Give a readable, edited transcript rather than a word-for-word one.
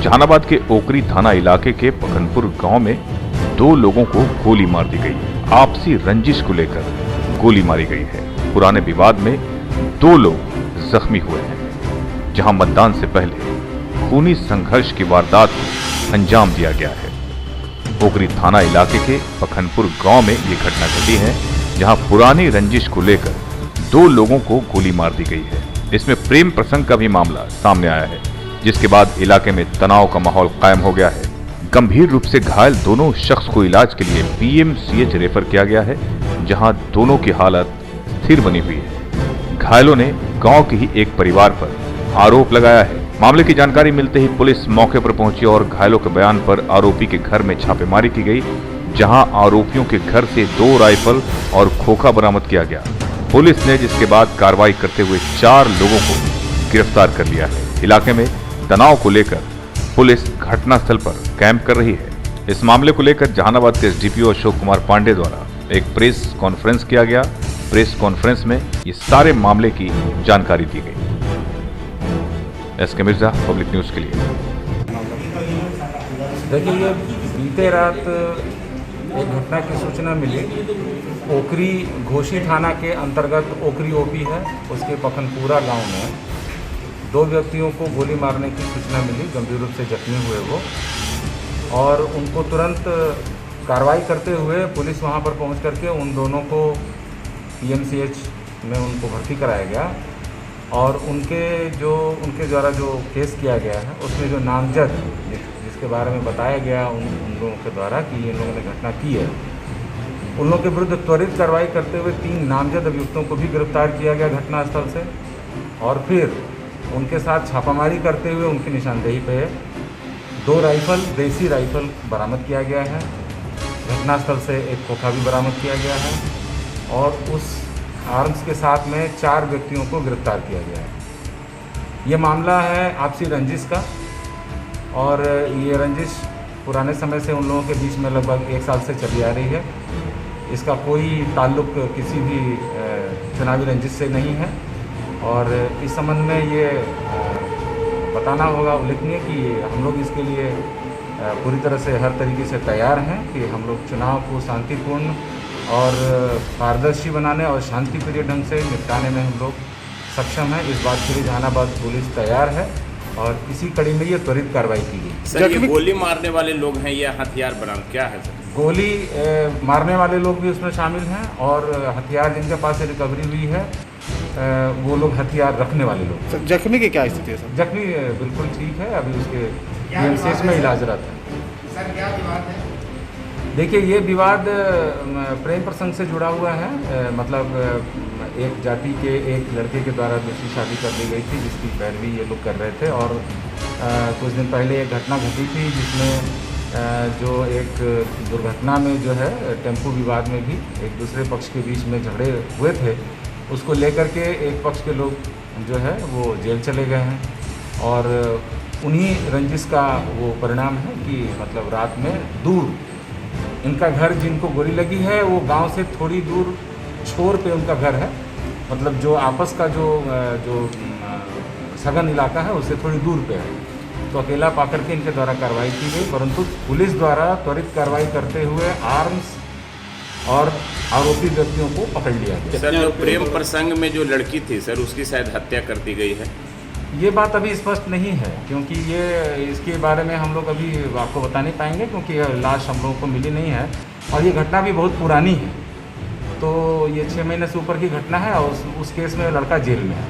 जहानाबाद के ओकरी थाना इलाके के पखनपुर गांव में दो लोगों को गोली मार दी गई। आपसी रंजिश को लेकर गोली मारी गई है। पुराने विवाद में दो लोग जख्मी हुए हैं। जहां मतदान से पहले खूनी संघर्ष की वारदात को अंजाम दिया गया है। ओकरी थाना इलाके के पखनपुर गांव में ये घटना घटी है, जहां पुरानी रंजिश को लेकर दो लोगों को गोली मार दी गई है। इसमें प्रेम प्रसंग का भी मामला सामने आया है, जिसके बाद इलाके में तनाव का माहौल कायम हो गया है। गंभीर रूप से घायल दोनों शख्स को इलाज के लिए पीएमसीएच रेफर किया गया है, जहां दोनों की हालत स्थिर बनी हुई है। घायलों ने गांव के ही एक परिवार पर आरोप लगाया है। मामले की जानकारी मिलते ही पुलिस मौके पर पहुंची और घायलों के बयान पर आरोपी के घर में छापेमारी की गई, जहां आरोपियों के घर से 2 राइफल और खोखा बरामद किया गया। पुलिस ने जिसके बाद कार्रवाई करते हुए 4 लोगों को गिरफ्तार कर लिया है। इलाके में तनाव को लेकर पुलिस घटनास्थल पर कैंप कर रही है। इस मामले को लेकर जहानाबाद के एसडीपीओ अशोक कुमार पांडे द्वारा एक प्रेस कॉन्फ्रेंस किया गया। प्रेस कॉन्फ्रेंस में ये सारे मामले की जानकारी दी गई। एसके मिर्जा, पब्लिक न्यूज के लिए। देखिए, ये बीते रात एक घटना की सूचना मिली। ओकरी घोषी थाना के अंतर्गत ओकरी ओपी है, उसके पखनपुरा गांव में 2 व्यक्तियों को गोली मारने की सूचना मिली। गंभीर रूप से जख्मी हुए वो, और उनको तुरंत कार्रवाई करते हुए पुलिस वहां पर पहुंच करके उन दोनों को पीएमसीएच में उनको भर्ती कराया गया। और उनके द्वारा जो केस किया गया है, उसमें जो नामजद जिसके बारे में बताया गया उन लोगों के द्वारा कि इन लोगों ने घटना की है, उन लोगों के विरुद्ध त्वरित कार्रवाई करते हुए 3 नामजद अभियुक्तों को भी गिरफ्तार किया गया घटनास्थल से। और फिर उनके साथ छापामारी करते हुए उनकी निशानदेही पे 2 राइफल, देसी राइफल बरामद किया गया है। घटनास्थल से एक खोखा भी बरामद किया गया है, और उस आर्म्स के साथ में 4 व्यक्तियों को गिरफ्तार किया गया है। ये मामला है आपसी रंजिश का, और ये रंजिश पुराने समय से उन लोगों के बीच में लगभग 1 साल से चली आ रही है। इसका कोई ताल्लुक किसी भी चुनावी रंजिश से नहीं है। और इस संबंध में ये बताना होगा, उल्लेखनीय कि हम लोग इसके लिए पूरी तरह से हर तरीके से तैयार हैं कि हम लोग चुनाव को शांतिपूर्ण और पारदर्शी बनाने और शांतिप्रिय ढंग से निपटाने में हम लोग सक्षम हैं। इस बात के लिए जहानाबाद पुलिस तैयार है, और इसी कड़ी में ये त्वरित कार्रवाई की गई। सर, ये गोली मारने वाले लोग हैं या हथियार बरामद क्या है सर? गोली मारने वाले लोग भी उसमें शामिल हैं, और हथियार जिनके पास से रिकवरी हुई है वो लोग हथियार रखने वाले लोग। सर, जख्मी की क्या स्थिति है सर? जख्मी बिल्कुल ठीक है, अभी उसके पीएमसीएच में इलाजरत है। सर, क्या विवाद है? देखिए, ये विवाद प्रेम प्रसंग से जुड़ा हुआ है। मतलब एक जाति के एक लड़के के द्वारा दूसरी शादी कर दी गई थी, जिसकी पैरवी ये लोग कर रहे थे। और कुछ दिन पहले एक घटना घटी थी, जिसमें जो एक दुर्घटना में जो है टेम्पो विवाद में भी एक दूसरे पक्ष के बीच में झगड़े हुए थे। उसको लेकर के एक पक्ष के लोग जो है वो जेल चले गए हैं, और उन्हीं रंजिश का वो परिणाम है कि मतलब रात में दूर इनका घर, जिनको गोली लगी है वो गांव से थोड़ी दूर छोर पे उनका घर है। मतलब जो आपस का जो सघन इलाका है उससे थोड़ी दूर पे है। तो अकेला पाकर के इनके द्वारा कार्रवाई की गई, परंतु पुलिस द्वारा त्वरित कार्रवाई करते हुए आर्म्स और आरोपी व्यक्तियों को पकड़ लिया गया। सर, जो प्रेम प्रसंग में जो लड़की थी सर, उसकी शायद हत्या कर दी गई है। ये बात अभी स्पष्ट नहीं है, क्योंकि ये इसके बारे में हम लोग अभी आपको बता नहीं पाएंगे, क्योंकि लाश हम लोगों को मिली नहीं है, और ये घटना भी बहुत पुरानी है। तो ये 6 महीने से ऊपर की घटना है, और उस केस में लड़का जेल में है।